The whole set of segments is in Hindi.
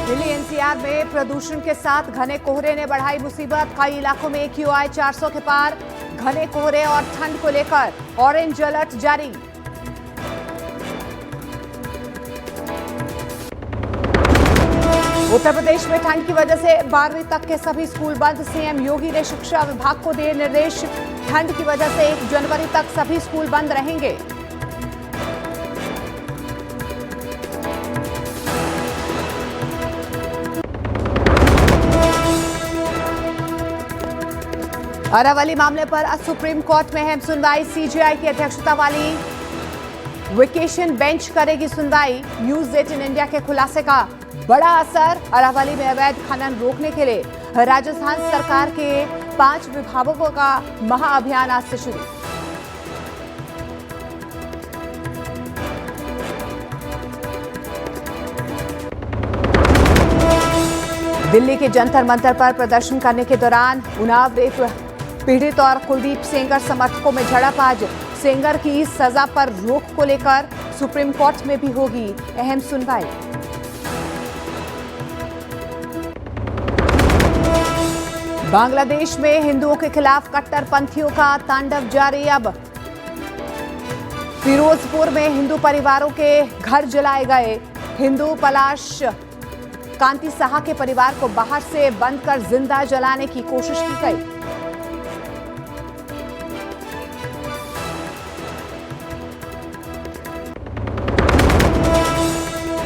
दिल्ली एनसीआर में प्रदूषण के साथ घने कोहरे ने बढ़ाई मुसीबत। कई इलाकों में AQI 400 के पार। घने कोहरे और ठंड को लेकर ऑरेंज अलर्ट जारी। उत्तर प्रदेश में ठंड की वजह से 12वीं तक के सभी स्कूल बंद। सीएम योगी ने शिक्षा विभाग को दिए निर्देश। ठंड की वजह से 1 जनवरी तक सभी स्कूल बंद रहेंगे। अरावली मामले पर आज सुप्रीम कोर्ट में है सुनवाई। सीजीआई की अध्यक्षता वाली वेकेशन बेंच करेगी सुनवाई। न्यूज 18 इंडिया के खुलासे का बड़ा असर। अरावली में अवैध खनन रोकने के लिए राजस्थान सरकार के 5 विभागों का महाअभियान आज से शुरू। दिल्ली के जंतर मंतर पर प्रदर्शन करने के दौरान उन्नाव रेप पीड़ित और कुलदीप सेंगर समर्थकों में झड़प। आज सेंगर की सजा पर रोक को लेकर सुप्रीम कोर्ट में भी होगी अहम सुनवाई। बांग्लादेश में हिंदुओं के खिलाफ कट्टरपंथियों का तांडव जारी। अब फिरोजपुर में हिंदू परिवारों के घर जलाए गए। हिंदू पलाश कांति साहा के परिवार को बाहर से बंद कर जिंदा जलाने की कोशिश की गई।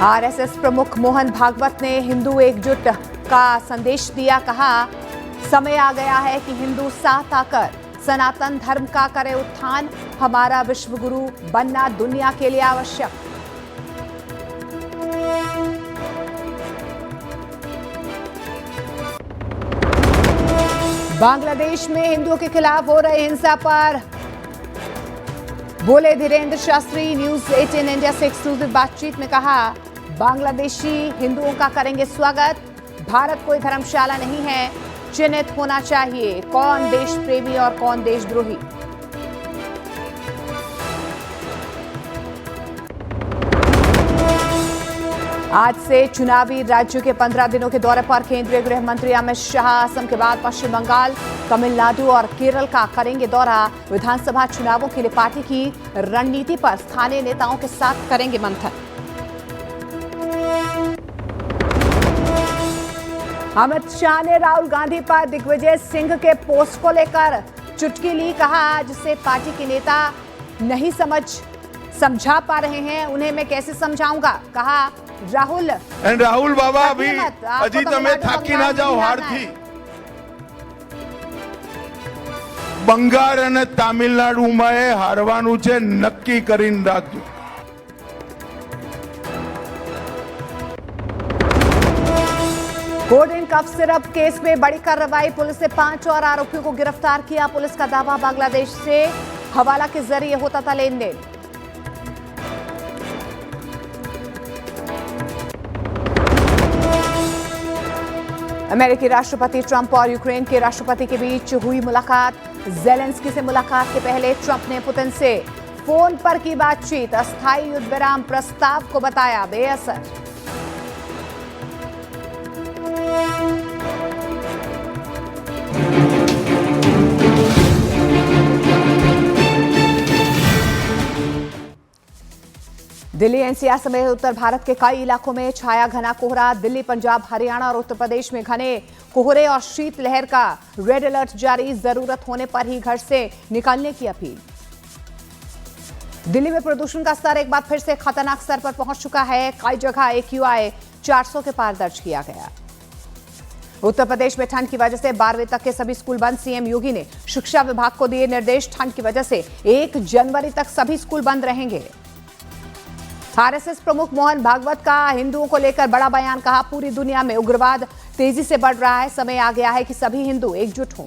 आरएसएस प्रमुख मोहन भागवत ने हिंदू एकजुट का संदेश दिया। कहा, समय आ गया है कि हिंदू साथ आकर सनातन धर्म का करे उत्थान। हमारा विश्व गुरु बनना दुनिया के लिए आवश्यक। बांग्लादेश में हिंदुओं के खिलाफ हो रही हिंसा पर बोले धीरेन्द्र शास्त्री। न्यूज 18 इंडिया से एक्सक्लूसिव बातचीत में कहा, बांग्लादेशी हिंदुओं का करेंगे स्वागत। भारत कोई धर्मशाला नहीं है, चिन्हित होना चाहिए कौन देश प्रेमी और कौन देशद्रोही। आज से चुनावी राज्य के 15 दिनों के दौरे पर केंद्रीय गृह मंत्री अमित शाह असम के बाद पश्चिम बंगाल, तमिलनाडु और केरल का करेंगे दौरा। विधानसभा चुनावों के लिए पार्टी की रणनीति पर स्थानीय नेताओं के साथ करेंगे मंथन। अमित शाह ने राहुल गांधी पर दिग्विजय सिंह के पोस्ट को लेकर चुटकी ली। कहा, जिसे पार्टी के नेता नहीं समझा पा रहे हैं उन्हें मैं कैसे समझाऊंगा। कहा, राहुल बाबा अभी अजी तमे थाकी ना जाओ हार थी। બંગાળ અને તામિલનાડુમાં હારવાનું છે નક્કી કરીને રાખજો। Cold drink cough syrup case में बड़ी कार्रवाई। पुलिस ने 5 और आरोपियों को गिरफ्तार किया। पुलिस का दावा, बांग्लादेश से हवाला के जरिए होता था लेन देन। अमेरिकी राष्ट्रपति ट्रंप और यूक्रेन के राष्ट्रपति के बीच हुई मुलाकात। ज़ेलेंस्की से मुलाकात के पहले ट्रंप ने पुतिन से फोन पर की बातचीत। अस्थायी युद्ध विराम प्रस्ताव को बताया बेअसर। दिल्ली एनसीआर समेत उत्तर भारत के कई इलाकों में छाया घना कोहरा। दिल्ली, पंजाब, हरियाणा और उत्तर प्रदेश में घने कोहरे और शीतलहर का रेड अलर्ट जारी। जरूरत होने पर ही घर से निकलने की अपील। दिल्ली में प्रदूषण का स्तर एक बार फिर से खतरनाक स्तर पर पहुंच चुका है। कई जगह AQI 400 के पार दर्ज किया गया। उत्तर प्रदेश में ठंड की वजह से 12वीं तक के सभी स्कूल बंद। सीएम योगी ने शिक्षा विभाग को दिए निर्देश। ठंड की वजह से 1 जनवरी तक सभी स्कूल बंद रहेंगे। आरएसएस प्रमुख मोहन भागवत का हिंदुओं को लेकर बड़ा बयान। कहा, पूरी दुनिया में उग्रवाद तेजी से बढ़ रहा है। समय आ गया है कि सभी हिंदू एकजुट हों।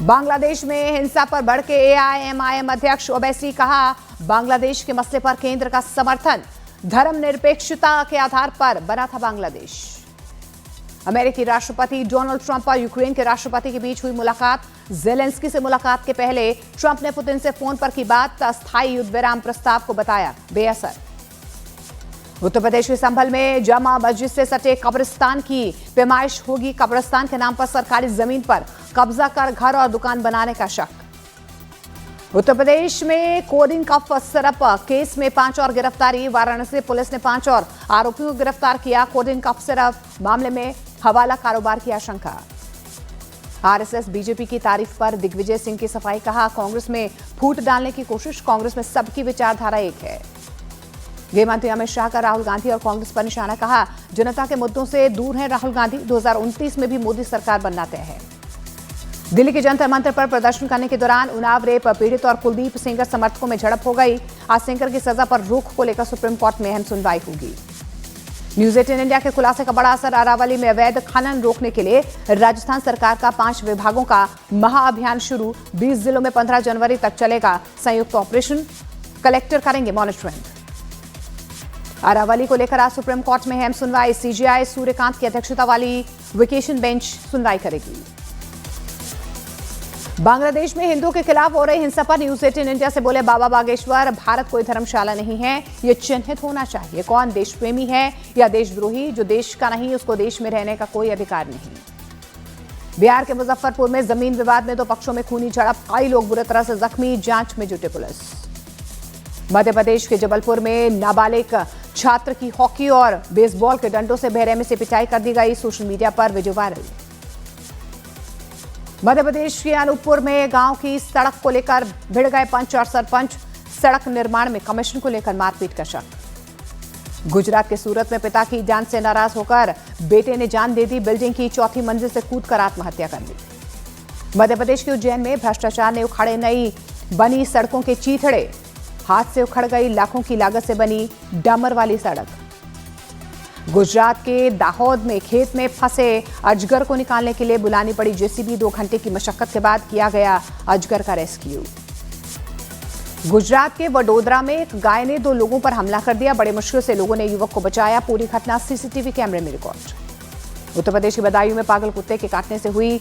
बांग्लादेश में हिंसा पर भड़के AIMIM अध्यक्ष ओवैसी। कहा, बांग्लादेश के मसले पर केंद्र का समर्थन। धर्मनिरपेक्षता के आधार पर बना था बांग्लादेश। अमेरिकी राष्ट्रपति डोनाल्ड ट्रंप और यूक्रेन के राष्ट्रपति के बीच हुई मुलाकात। ज़ेलेंस्की से मुलाकात के पहले ट्रंप ने पुतिन से फोन पर की बात। अस्थायी युद्ध विराम प्रस्ताव को बताया बेअसर। उत्तर प्रदेश के संभल में जामा मस्जिद से सटे कब्रिस्तान की पैमाइश होगी। कब्रिस्तान के नाम पर सरकारी जमीन पर कब्जा कर घर और दुकान बनाने का शक। उत्तर प्रदेश में कोडिंग कफ सिरप केस में 5 और गिरफ्तारी। वाराणसी पुलिस ने 5 और आरोपियों को गिरफ्तार किया। कोडिंग कफ सिरप मामले में हवाला कारोबार की आशंका। आरएसएस बीजेपी की तारीफ पर दिग्विजय सिंह की सफाई। कहा, कांग्रेस में फूट डालने की कोशिश। कांग्रेस में सबकी विचारधारा एक है। गृह मंत्री अमित शाह का राहुल गांधी और कांग्रेस पर निशाना। कहा, जनता के मुद्दों से दूर हैं राहुल गांधी। 2029 में भी मोदी सरकार बनना तय है। दिल्ली के जंतर मंतर पर प्रदर्शन करने के दौरान उन्नाव रेप पीड़ित और कुलदीप सेंगर समर्थकों में झड़प हो गई। आज सेंगर की सजा पर रोक को लेकर सुप्रीम कोर्ट में अहम सुनवाई होगी। न्यूज 18 इंडिया के खुलासे का बड़ा असर। अरावली में अवैध खनन रोकने के लिए राजस्थान सरकार का 5 विभागों का महाअभियान शुरू। 20 जिलों में 15 जनवरी तक चलेगा संयुक्त ऑपरेशन। कलेक्टर करेंगे मॉनिटरिंग। अरावली को लेकर आज सुप्रीम कोर्ट में अहम सुनवाई। सीजेआई सूर्यकांत की अध्यक्षता वाली वेकेशन बेंच सुनवाई करेगी। बांग्लादेश में हिंदुओं के खिलाफ हो रही हिंसा पर न्यूज 18 इंडिया से बोले बाबा बागेश्वर, भारत कोई धर्मशाला नहीं है, ये चिन्हित होना चाहिए। कौन देश प्रेमी है या देशद्रोही? जो देश का नहीं उसको देश में रहने का कोई अधिकार नहीं। बिहार के मुजफ्फरपुर में जमीन विवाद में 2 पक्षों में खूनी झड़प। कई लोग बुरी तरह से जख्मी। जांच में जुटे पुलिस। मध्य प्रदेश के जबलपुर में नाबालिग छात्र की हॉकी और बेसबॉल के डंडों से बेरहमी से पिटाई कर दी गई। सोशल मीडिया पर वीडियो वायरल। मध्य प्रदेश के अनूपपुर में गांव की सड़क को लेकर भिड़ गए पंच और सरपंच। सड़क निर्माण में कमीशन को लेकर मारपीट का शक। गुजरात के सूरत में पिता की जान से नाराज होकर बेटे ने जान दे दी। बिल्डिंग की 4थी मंजिल से कूदकर आत्महत्या कर ली। मध्य प्रदेश के उज्जैन में भ्रष्टाचार ने उखाड़े नई बनी सड़कों के चीथड़े। हाथ से उखड़ गई लाखों की लागत से बनी डामर वाली सड़क। गुजरात के दाहोद में खेत में फंसे अजगर को निकालने के लिए बुलानी पड़ी जेसीबी। 2 घंटे की मशक्कत के बाद किया गया अजगर का रेस्क्यू। गुजरात के वडोदरा में एक गाय ने 2 लोगों पर हमला कर दिया। बड़े मुश्किल से लोगों ने युवक को बचाया। पूरी घटना सीसीटीवी कैमरे में रिकॉर्ड। उत्तर प्रदेश के बदायूं में पागल कुत्ते के काटने से हुई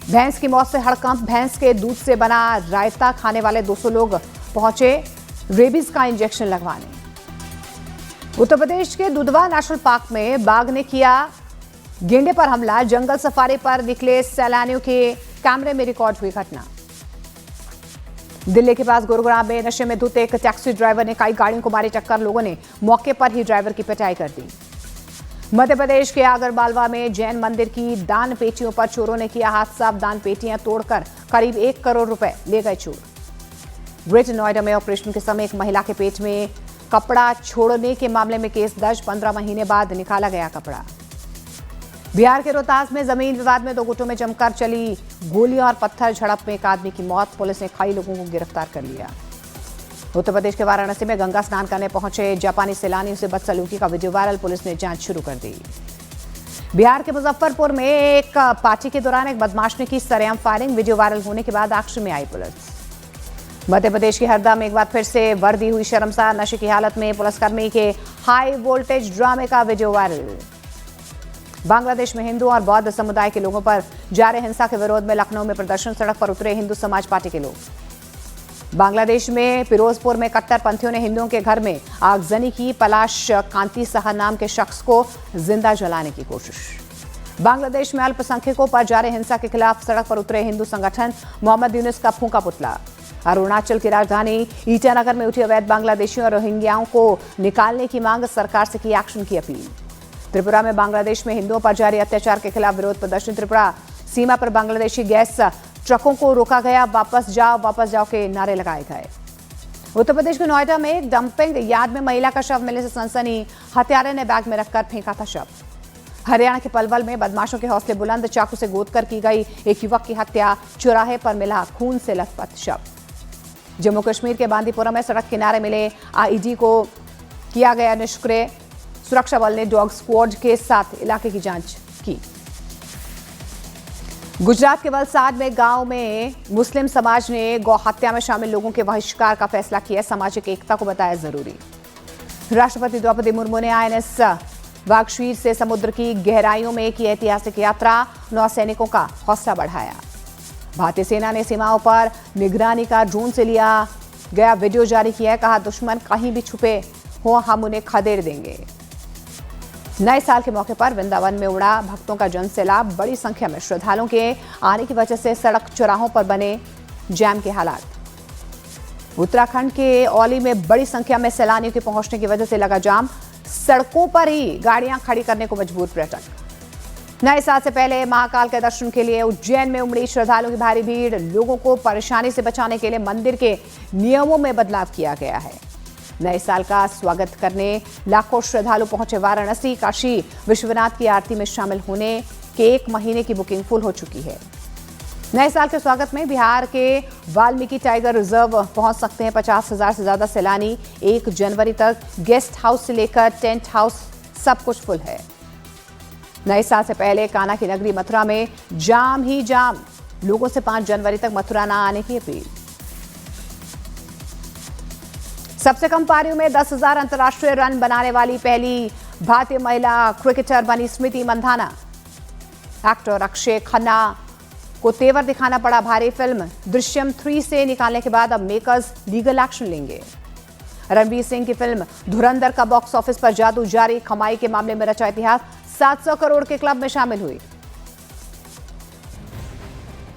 भैंस की मौत से हड़कंप। भैंस के दूध से बना रायता खाने वाले 200 लोग पहुंचे रेबीज का इंजेक्शन लगवाने। उत्तर प्रदेश के दुधवा नेशनल पार्क में बाघ ने किया गेंडे पर हमला। जंगल सफारी पर निकले सैलानियों के कैमरे में रिकॉर्ड हुई घटना। दिल्ली के पास गुरुग्राम में नशे में धुत एक टैक्सी ड्राइवर ने कई गाड़ियों को मारी टक्कर। लोगों ने मौके पर ही ड्राइवर की पिटाई कर दी। मध्य प्रदेश के आगरमालवा में जैन मंदिर की दान पेटियों पर चोरों ने किया हाथ साफ। दान पेटियां तोड़कर करीब 1 करोड़ रुपए ले गए चोर। ग्रेटर नोएडा में ऑपरेशन के समय एक महिला के पेट में कपड़ा छोड़ने के मामले में केस दर्ज। 15 महीने बाद निकाला गया कपड़ा। बिहार के रोहतास में जमीन विवाद में 2 गुटों में जमकर चली गोलियां और पत्थर झड़प में एक आदमी की मौत। पुलिस ने कई लोगों को गिरफ्तार कर लिया। उत्तर प्रदेश के वाराणसी में गंगा स्नान करने पहुंचे जापानी सैलानियों से बदसलूकी का वीडियो वायरल। पुलिस ने जांच शुरू कर दी। बिहार के मुजफ्फरपुर में एक पार्टी के दौरान एक बदमाश ने की सरेआम फायरिंग। वीडियो वायरल होने के बाद एक्शन में आई पुलिस। मध्य प्रदेश के हरदा में एक बार फिर से वर्दी हुई शर्मसार। नशे की हालत में पुलिसकर्मी के हाई वोल्टेज ड्रामे का वीडियो वायरल। बांग्लादेश में हिंदू और बौद्ध समुदाय के लोगों पर जारी हिंसा के विरोध में लखनऊ में प्रदर्शन। सड़क पर उतरे हिंदू समाज पार्टी के लोग। बांग्लादेश में फिरोजपुर में कट्टरपंथियों ने हिंदुओं के घर में आगजनी की। पलाश कांति साहा नाम के शख्स को जिंदा जलाने की कोशिश। बांग्लादेश में अल्पसंख्यकों पर जारी हिंसा के खिलाफ सड़क पर उतरे हिंदू संगठन। मोहम्मद यूनुस का फूंका पुतला। अरुणाचल की राजधानी ईटानगर में उठी अवैध बांग्लादेशियों और रोहिंग्याओं को निकालने की मांग। सरकार से की एक्शन की अपील। त्रिपुरा में बांग्लादेश में हिंदुओं पर जारी अत्याचार के खिलाफ विरोध प्रदर्शन। त्रिपुरा सीमा पर बांग्लादेशी गैस ट्रकों को रोका गया। वापस जाओ के नारे लगाए गए। उत्तर प्रदेश के नोएडा में एक डंपिंग यार्ड में महिला का शव मिलने से सनसनी। हत्यारे ने बैग में रखकर फेंका था शव। हरियाणा के पलवल में बदमाशों के हौसले बुलंद। चाकू से गोदकर की गई एक युवक की हत्या। चौराहे पर मिला खून से लथपथ शव। जम्मू कश्मीर के बांदीपुरा में सड़क किनारे मिले आईईडी को किया गया निष्क्रिय। सुरक्षा बल ने डॉग स्क्वाड के साथ इलाके की जांच की। गुजरात के वलसाड में गांव में मुस्लिम समाज ने गौ हत्या में शामिल लोगों के बहिष्कार का फैसला किया। सामाजिक एकता को बताया जरूरी। राष्ट्रपति द्रौपदी मुर्मू ने आईएनएस वागशीर से समुद्र की गहराइयों में की ऐतिहासिक यात्रा। नौसैनिकों का हौसला बढ़ाया। भारतीय सेना ने सीमाओं पर निगरानी का ड्रोन से लिया गया वीडियो जारी किया है। कहा, दुश्मन कहीं भी छुपे हो हम उन्हें खदेड़ देंगे। नए साल के मौके पर वृंदावन में उड़ा भक्तों का जन सैलाब। बड़ी संख्या में श्रद्धालुओं के आने की वजह से सड़क चौराहों पर बने जैम के हालात। उत्तराखंड के औली में बड़ी संख्या में सैलानियों के पहुंचने की वजह से लगा जाम। सड़कों पर ही गाड़ियां खड़ी करने को मजबूर पर्यटक। नए साल से पहले महाकाल के दर्शन के लिए उज्जैन में उमड़ी श्रद्धालुओं की भारी भीड़। लोगों को परेशानी से बचाने के लिए मंदिर के नियमों में बदलाव किया गया है। नए साल का स्वागत करने लाखों श्रद्धालु पहुंचे वाराणसी। काशी विश्वनाथ की आरती में शामिल होने के 1 महीने की बुकिंग फुल हो चुकी है। नए साल के स्वागत में बिहार के वाल्मीकि टाइगर रिजर्व पहुंच सकते हैं 50,000 से ज्यादा सैलानी। 1 जनवरी तक गेस्ट हाउस से लेकर टेंट हाउस सब कुछ फुल है। नए साल से पहले कान्हा की नगरी मथुरा में जाम ही जाम। लोगों से 5 जनवरी तक मथुरा न आने की अपील। सबसे कम पारियों में 10,000 अंतर्राष्ट्रीय रन बनाने वाली पहली भारतीय महिला क्रिकेटर बनी स्मृति मंधाना। एक्टर अक्षय खन्ना को तेवर दिखाना पड़ा भारी। फिल्म दृश्यम 3 से निकालने के बाद अब मेकर्स लीगल एक्शन लेंगे। रणवीर सिंह की फिल्म धुरंधर का बॉक्स ऑफिस पर जादू जारी। कमाई के मामले में रचा इतिहास। 700 करोड़ के क्लब में शामिल हुई।